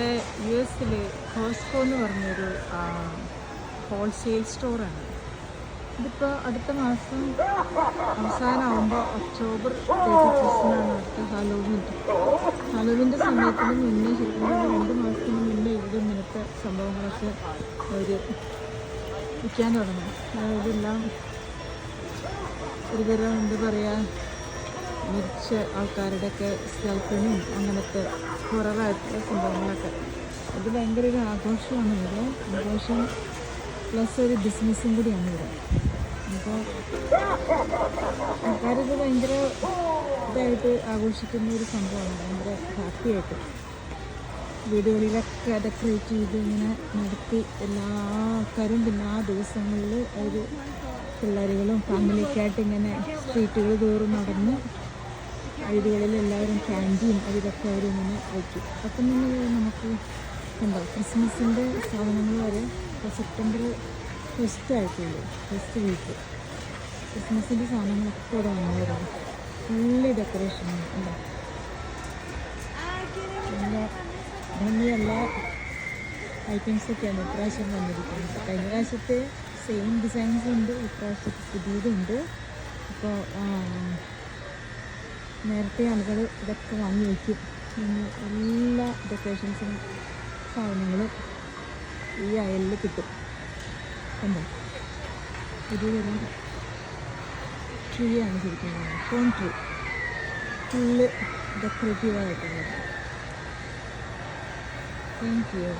ഇവിടെ US Costco എന്ന് പറഞ്ഞൊരു ഹോൾസെയിൽ സ്റ്റോറാണ്. ഇതിപ്പോൾ അടുത്ത മാസം അവസാനമാകുമ്പോൾ ഒക്ടോബർ 31 അടുത്ത ഹാലോവിൻ്റെ സമയത്തിന് മുന്നേ ശരിക്കും 2 മാസത്തിന് മുന്നേ ഇവിടെ ഇങ്ങനത്തെ സംഭവങ്ങളൊക്കെ അവർ വിൽക്കാൻ തുടങ്ങും. അതായത് എല്ലാം ഒരുതരം എന്താ പറയുക, മരിച്ച ആൾക്കാരുടെയൊക്കെ സ്കെൽപ്പനും അങ്ങനത്തെ കുറവായിട്ടുള്ള സംഭവങ്ങളൊക്കെ. അത് ഭയങ്കര ഒരു ആഘോഷമാണ് ഇവിടെ. ആഘോഷം പ്ലസ് ഒരു ബിസിനസ്സും കൂടിയാണ് ഇവിടെ. അപ്പോൾ ആൾക്കാരിത് ഭയങ്കര ഇതായിട്ട് ആഘോഷിക്കുന്ന ഒരു സംഭവമാണ്. ഭയങ്കര ഹാപ്പിയായിട്ട് വീടുകളിലൊക്കെ ഡെക്കറേറ്റ് ചെയ്ത് ഇങ്ങനെ നടത്തി എല്ലാ ആൾക്കാരും പിന്നെ ആ ദിവസങ്ങളിൽ ഒരു പിള്ളേരുകളും ഫാമിലിയൊക്കെ ആയിട്ട് ഇങ്ങനെ സ്ട്രീറ്റുകൾ തോറും നടന്ന് വീടുകളിൽ എല്ലാവരും ക്യാൻറ്റീൻ അതിലൊക്കെ അവരിങ്ങനെ വയ്ക്കും. അപ്പം നമുക്ക് എന്താ ക്രിസ്മസിൻ്റെ സാധനങ്ങൾ വരെ ഇപ്പോൾ സെപ്റ്റംബർ ഫസ്റ്റ് വീക്ക് ക്രിസ്മസിൻ്റെ സാധനങ്ങളൊക്കെ ഇവിടെ വന്നവരാണ്. ഫുള്ളി ഡെക്കറേഷനാണ്. എന്താ നല്ല ഭംഗിയുള്ള ഐറ്റംസൊക്കെയാണ് ഇപ്രാവശ്യം വന്നിരിക്കുന്നത്. കഴിഞ്ഞ പ്രാവശ്യത്തെ സെയിം ഡിസൈൻസ് ഉണ്ട്, ഇപ്രാവശ്യത്തെ പുതിയതുണ്ട്. അപ്പോൾ നേരത്തെ ആളുകൾ ഇതൊക്കെ വാങ്ങി വയ്ക്കും. പിന്നെ എല്ലാ ഡെക്കറേഷൻസിനും സാധനങ്ങളും ഈ അയലിൽ കിട്ടും. കണ്ടോ, പുതിയതെല്ലാം ട്രീ ആണ് ശരിക്കും, ഫോൺ ട്രീ ഫുള്ള് ഡെക്കറേറ്റീവായിട്ടുള്ളത്. Thank U.